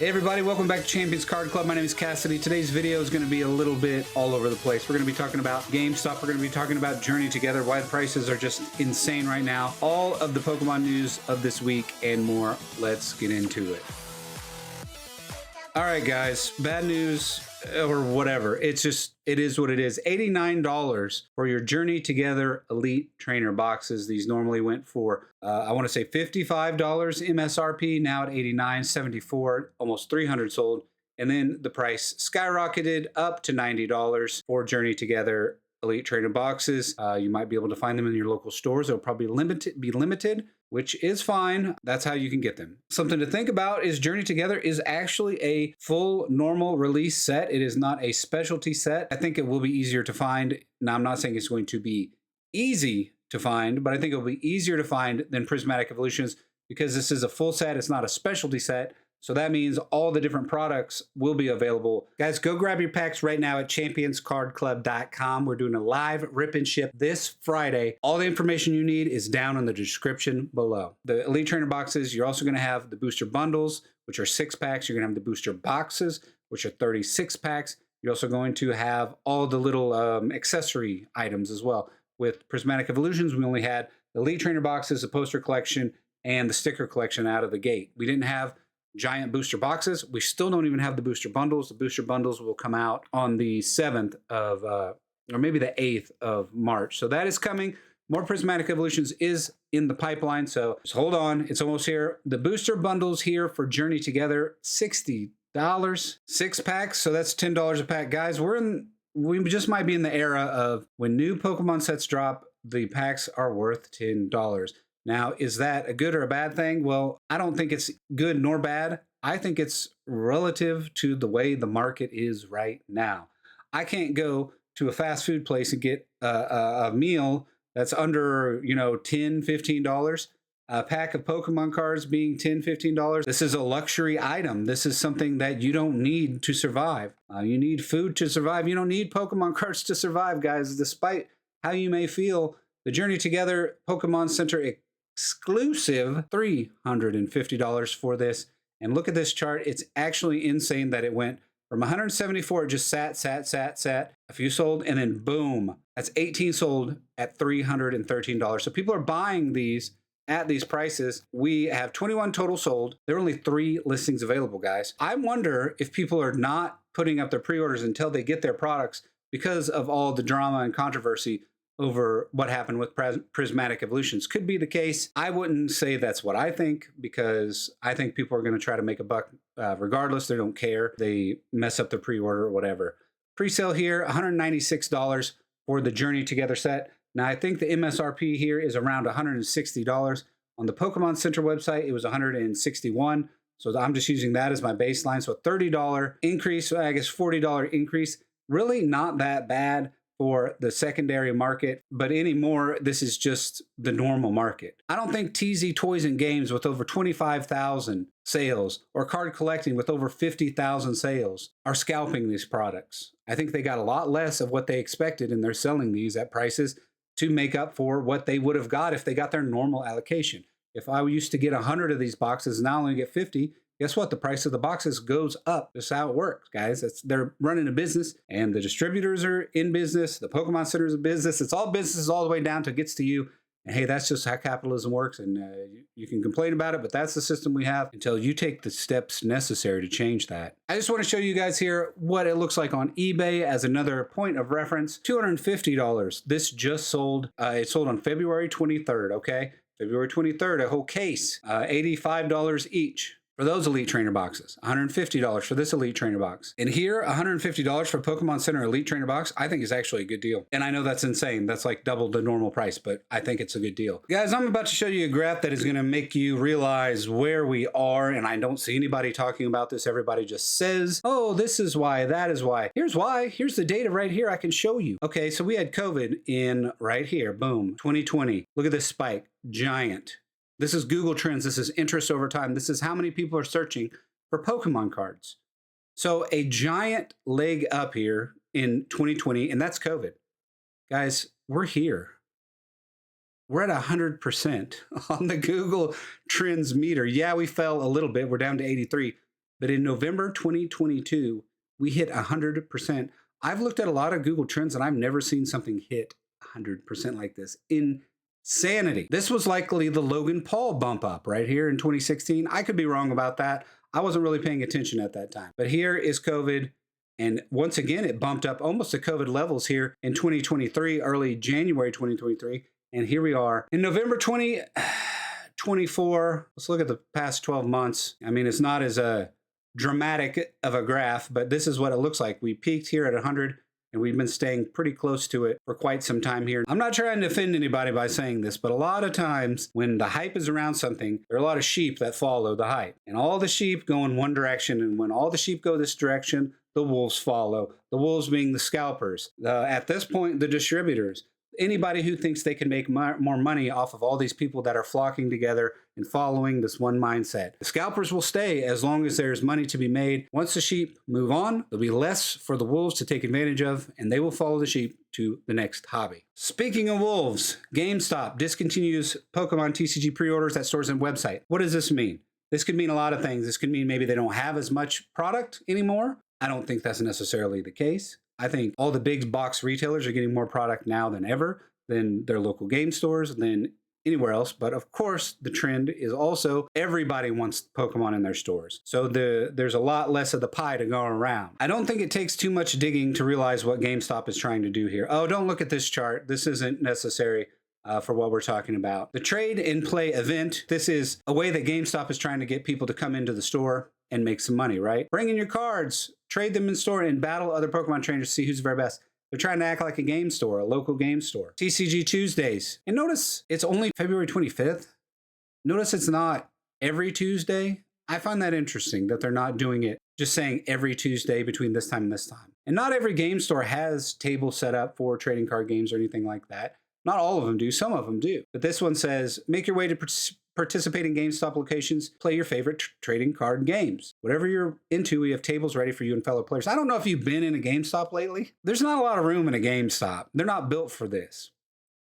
Hey everybody, welcome back to Champions Card Club. My name is Cassidy. Today's video is going to be a little bit all over the place. We're going to be talking about GameStop. We're going to be talking about Journey Together, why the prices are just insane right now, all of the Pokemon news of this week, and more. Let's get into it. All right, guys, bad news or whatever. It is what it is. $89 for your Journey Together Elite Trainer boxes. These normally went for, I want to say $55 MSRP, now at $89, $74, almost 300 sold. And then the price skyrocketed up to $90 for Journey Together Elite Trainer boxes. You might be able to find them in your local stores. They'll probably be limited, which is fine. That's how you can get them. Something to think about is Journey Together is actually a full normal release set. It is not a specialty set. I think it will be easier to find. Now, I'm not saying it's going to be easy to find, but I think it will be easier to find than Prismatic Evolutions because this is a full set. It's not a specialty set. So that means all the different products will be available. Guys, go grab your packs right now at championscardclub.com. We're doing a live rip and ship this Friday. All the information you need is down in the description below. The Elite Trainer boxes, you're also going to have the booster bundles, which are 6 packs. You're going to have the booster boxes, which are 36 packs. You're also going to have all the little accessory items as well. With Prismatic Evolutions, we only had the Elite Trainer boxes, the poster collection, and the sticker collection out of the gate. We didn't have giant booster boxes. We still don't even have the booster bundles. The booster bundles will come out on the 7th of, or maybe the 8th of March. So that is coming. More Prismatic Evolutions is in the pipeline. So just hold on. It's almost here. The booster bundles here for Journey Together, $60. 6 packs. So that's $10 a pack. Guys, we just might be in the era of when new Pokemon sets drop, the packs are worth $10. Now, is that a good or a bad thing? Well, I don't think it's good nor bad. I think it's relative to the way the market is right now. I can't go to a fast food place and get a meal that's under, $10, $15. A pack of Pokemon cards being $10, $15. This is a luxury item. This is something that you don't need to survive. You need food to survive. You don't need Pokemon cards to survive, guys. Despite how you may feel, the Journey Together Pokemon Center exclusive $350 for this. And look at this chart. It's actually insane that it went from 174, it just sat, a few sold, and then boom, that's 18 sold at $313. So people are buying these at these prices. We have 21 total sold. There are only 3 listings available, guys. I wonder if people are not putting up their pre-orders until they get their products because of all the drama and controversy over what happened with Prismatic Evolutions. Could be the case. I wouldn't say that's what I think, because I think people are going to try to make a buck regardless. They don't care. They mess up the pre-order or whatever. Pre-sale here, $196 for the Journey Together set. Now, I think the MSRP here is around $160. On the Pokemon Center website, it was $161. So I'm just using that as my baseline. So a $30 increase, I guess $40 increase. Really not that bad for the secondary market, but anymore, this is just the normal market. I don't think TZ Toys and Games with over 25,000 sales or card collecting with over 50,000 sales are scalping these products. I think they got a lot less of what they expected, and they're selling these at prices to make up for what they would have got if they got their normal allocation. If I used to get 100 of these boxes and now only get 50, guess what? The price of the boxes goes up. That's how it works, guys. They're running a business, and the distributors are in business. The Pokemon Center is a business. It's all business all the way down to it gets to you. And hey, that's just how capitalism works. And you can complain about it, but that's the system we have until you take the steps necessary to change that. I just want to show you guys here what it looks like on eBay as another point of reference. $250. This just sold. It sold on February 23rd, okay? February 23rd, a whole case, $85 each. For those Elite Trainer boxes, $150 for this Elite Trainer box. And here, $150 for Pokemon Center Elite Trainer box, I think is actually a good deal. And I know that's insane. That's like double the normal price, but I think it's a good deal. Guys, I'm about to show you a graph that is going to make you realize where we are. And I don't see anybody talking about this. Everybody just says, oh, this is why, that is why. Here's why. Here's the data right here. I can show you. Okay, so we had COVID in right here. Boom, 2020. Look at this spike. Giant. This is Google Trends. This is interest over time. This is how many people are searching for Pokemon cards. So a giant leg up here in 2020, and that's COVID. Guys, we're here. We're at 100% on the Google Trends meter. Yeah, we fell a little bit. We're down to 83. But in November 2022, we hit 100%. I've looked at a lot of Google Trends and I've never seen something hit 100% like this. Insanity. This was likely the Logan Paul bump up right here in 2016. I could be wrong about that. I wasn't really paying attention at that time. But here is COVID. And once again, it bumped up almost to COVID levels here in 2023, early January 2023. And here we are in November 2024. Let's look at the past 12 months. I mean, it's not as dramatic of a graph, but this is what it looks like. We peaked here at 100 and we've been staying pretty close to it for quite some time here. I'm not trying to offend anybody by saying this, but a lot of times when the hype is around something, there are a lot of sheep that follow the hype. And all the sheep go in one direction, and when all the sheep go this direction, the wolves follow. The wolves being the scalpers. At this point, the distributors. Anybody who thinks they can make more money off of all these people that are flocking together and following this one mindset. The scalpers will stay as long as there's money to be made. Once the sheep move on, there'll be less for the wolves to take advantage of, and they will follow the sheep to the next hobby. Speaking of wolves, GameStop discontinues Pokemon TCG pre-orders at stores and website. What does this mean? This could mean a lot of things. This could mean maybe they don't have as much product anymore. I don't think that's necessarily the case. I think all the big box retailers are getting more product now than ever, than their local game stores, than anywhere else. But of course, the trend is also everybody wants Pokemon in their stores. So there's a lot less of the pie to go around. I don't think it takes too much digging to realize what GameStop is trying to do here. Oh, don't look at this chart. This isn't necessary for what we're talking about. The trade and play event. This is a way that GameStop is trying to get people to come into the store and make some money, right? Bring in your cards, trade them in store, and battle other Pokemon trainers to see who's the very best. They're trying to act like a game store, a local game store. TCG Tuesdays. And notice it's only February 25th. Notice it's not every Tuesday. I find that interesting that they're not doing it, just saying every Tuesday between this time and this time. And not every game store has tables set up for trading card games or anything like that. Not all of them do, some of them do. But this one says, make your way to participate in GameStop locations, play your favorite trading card games. Whatever you're into, we have tables ready for you and fellow players. I don't know if you've been in a GameStop lately. There's not a lot of room in a GameStop. They're not built for this.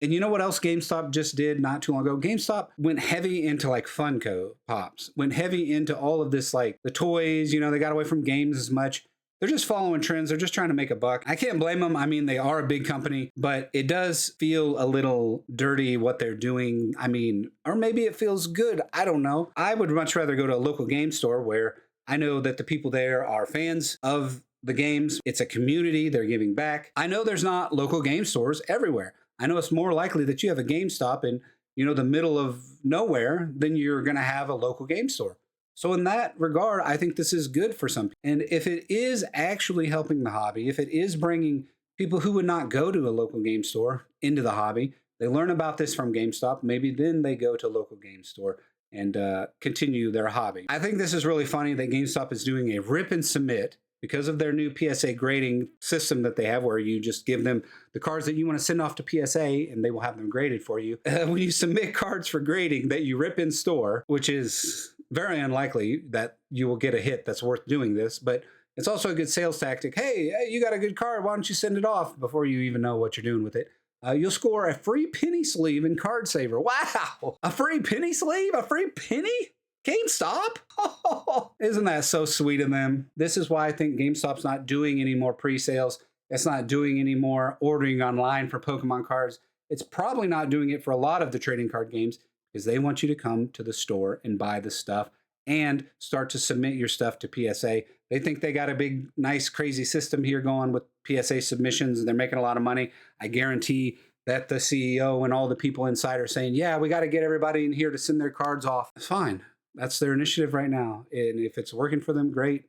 And you know what else GameStop just did not too long ago? GameStop went heavy into like Funko Pops, went heavy into all of this, like the toys, you know, they got away from games as much. They're just following trends. They're just trying to make a buck. I can't blame them. I mean, they are a big company, but it does feel a little dirty what they're doing. I mean, or maybe it feels good. I don't know. I would much rather go to a local game store where I know that the people there are fans of the games. It's a community. They're giving back. I know there's not local game stores everywhere. I know it's more likely that you have a GameStop in, you know, the middle of nowhere than you're going to have a local game store. So in that regard, I think this is good for some people. And if it is actually helping the hobby, if it is bringing people who would not go to a local game store into the hobby, they learn about this from GameStop, maybe then they go to a local game store and continue their hobby. I think this is really funny that GameStop is doing a rip and submit because of their new PSA grading system that they have, where you just give them the cards that you want to send off to PSA and they will have them graded for you. When you submit cards for grading that you rip in store, which is very unlikely that you will get a hit that's worth doing this, but it's also a good sales tactic. Hey, you got a good card. Why don't you send it off before you even know what you're doing with it? You'll score a free penny sleeve in Card Saver. Wow, a free penny sleeve? A free penny? GameStop? Oh, isn't that so sweet of them? This is why I think GameStop's not doing any more pre-sales. It's not doing any more ordering online for Pokemon cards. It's probably not doing it for a lot of the trading card games because they want you to come to the store and buy the stuff and start to submit your stuff to PSA. They think they got a big, nice, crazy system here going with PSA submissions, and they're making a lot of money. I guarantee that the CEO and all the people inside are saying, yeah, we got to get everybody in here to send their cards off. It's fine. That's their initiative right now. And if it's working for them, great.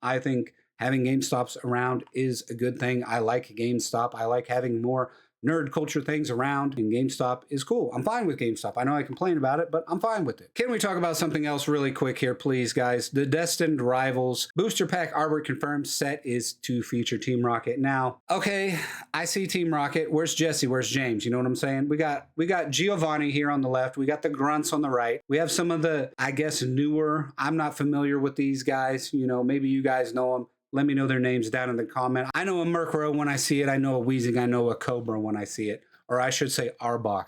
I think having GameStops around is a good thing. I like GameStop. I like having more nerd culture things around, and GameStop is cool. I'm fine with GameStop. I know I complain about it, but I'm fine with it. Can we talk about something else really quick here, please, guys? The Destined Rivals booster pack artwork confirmed set is to feature Team Rocket. Now, okay, I see Team Rocket. Where's Jesse? Where's James? You know what I'm saying? We got Giovanni here on the left. We got the grunts on the right. We have some of the, I guess, newer. I'm not familiar with these guys. You know, maybe you guys know them. Let me know their names down in the comment. I know a Murkrow when I see it. I know a Weezing. I know a Cobra when I see it. Or I should say Arbok.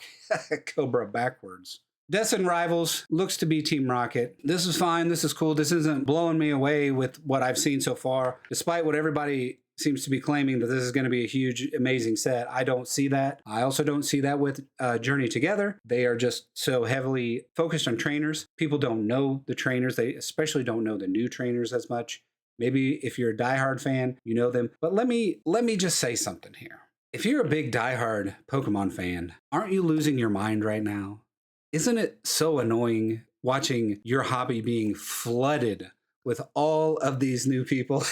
Cobra backwards. Destined Rivals looks to be Team Rocket. This is fine. This is cool. This isn't blowing me away with what I've seen so far, despite what everybody seems to be claiming that this is going to be a huge, amazing set. I don't see that. I also don't see that with Journey Together. They are just so heavily focused on trainers. People don't know the trainers. They especially don't know the new trainers as much. Maybe if you're a diehard fan, you know them. But let me just say something here. If you're a big diehard Pokemon fan, aren't you losing your mind right now? Isn't it so annoying watching your hobby being flooded with all of these new people?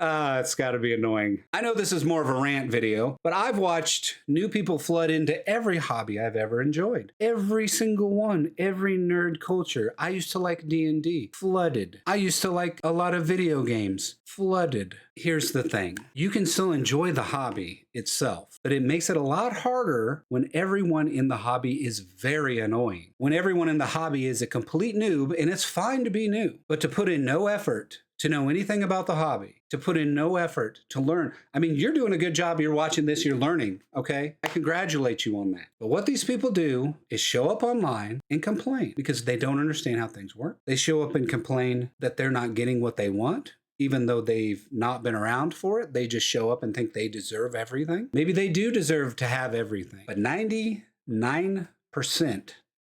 It's got to be annoying. I know this is more of a rant video, but I've watched new people flood into every hobby I've ever enjoyed. Every single one, every nerd culture. I used to like D&D, flooded. I used to like a lot of video games, flooded. Here's the thing. You can still enjoy the hobby itself, but it makes it a lot harder when everyone in the hobby is very annoying. When everyone in the hobby is a complete noob, and it's fine to be new, but to put in no effort to know anything about the hobby, to put in no effort to learn. I mean, you're doing a good job. You're watching this, you're learning, okay? I congratulate you on that. But what these people do is show up online and complain because they don't understand how things work. They show up and complain that they're not getting what they want, even though they've not been around for it. They just show up and think they deserve everything. Maybe they do deserve to have everything. But 99%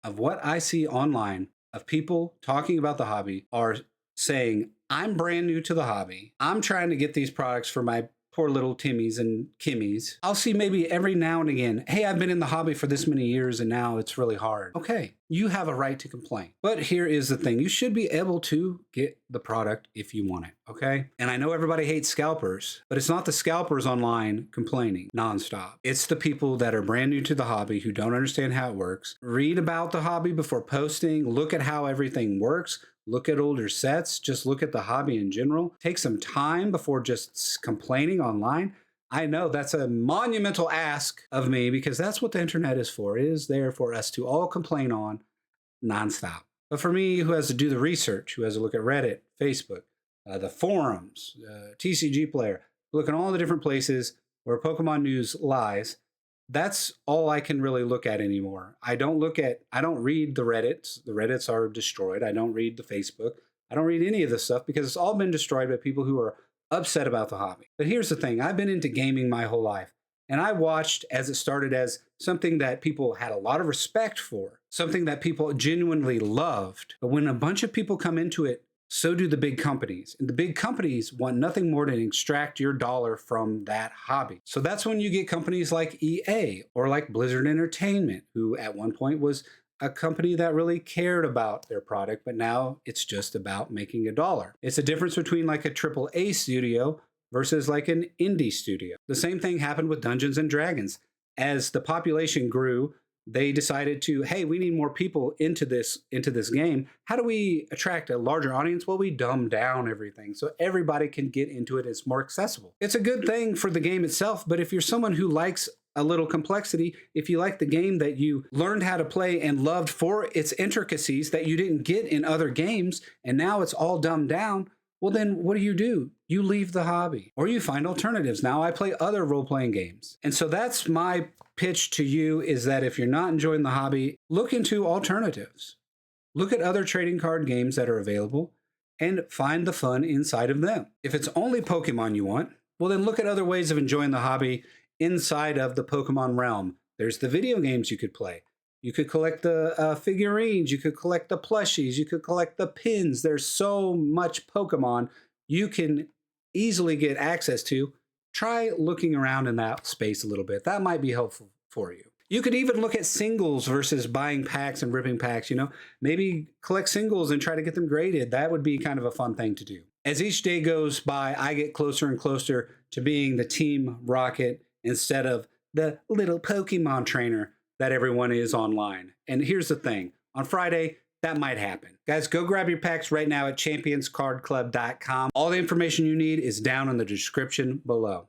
of what I see online of people talking about the hobby are saying, I'm brand new to the hobby. I'm trying to get these products for my poor little Timmies and Kimmies. I'll see maybe every now and again, hey, I've been in the hobby for this many years and now it's really hard. Okay, you have a right to complain. But here is the thing. You should be able to get the product if you want it, okay? And I know everybody hates scalpers, but it's not the scalpers online complaining nonstop. It's the people that are brand new to the hobby who don't understand how it works. Read about the hobby before posting. Look at how everything works. Look at older sets, just look at the hobby in general. Take some time before just complaining online. I know that's a monumental ask of me because that's what the internet is for. It is there for us to all complain on nonstop. But for me, who has to do the research, who has to look at Reddit, Facebook, the forums, TCG Player, look at all the different places where Pokemon news lies, that's all I can really look at anymore. I don't read the Reddits. The Reddits are destroyed. I don't read the Facebook. I don't read any of this stuff because it's all been destroyed by people who are upset about the hobby. But here's the thing. I've been into gaming my whole life. And I watched as it started as something that people had a lot of respect for, something that people genuinely loved. But when a bunch of people come into it, so do the big companies. And the big companies want nothing more than extract your dollar from that hobby. So that's when you get companies like EA or like Blizzard Entertainment, who at one point was a company that really cared about their product, but now it's just about making a dollar. It's a difference between like a AAA studio versus like an indie studio. The same thing happened with Dungeons and Dragons. As the population grew, they decided to, hey, we need more people into this game. How do we attract a larger audience? Well, we dumb down everything so everybody can get into it. It's more accessible. It's a good thing for the game itself, but if you're someone who likes a little complexity, if you like the game that you learned how to play and loved for its intricacies that you didn't get in other games, and now it's all dumbed down, well, then what do? You leave the hobby or you find alternatives. Now I play other role-playing games. And so that's my pitch to you is that if you're not enjoying the hobby, look into alternatives. Look at other trading card games that are available and find the fun inside of them. If it's only Pokemon you want, well, then look at other ways of enjoying the hobby inside of the Pokemon realm. There's the video games you could play. You could collect the figurines. You could collect the plushies. You could collect the pins. There's so much Pokemon you can easily get access to. Try looking around in that space a little bit. That might be helpful for you. You could even look at singles versus buying packs and ripping packs, you know. Maybe collect singles and try to get them graded. That would be kind of a fun thing to do. As each day goes by, I get closer and closer to being the Team Rocket instead of the little Pokemon trainer that everyone is online. And here's the thing. On Friday, that might happen. Guys, go grab your packs right now at championscardclub.com. All the information you need is down in the description below.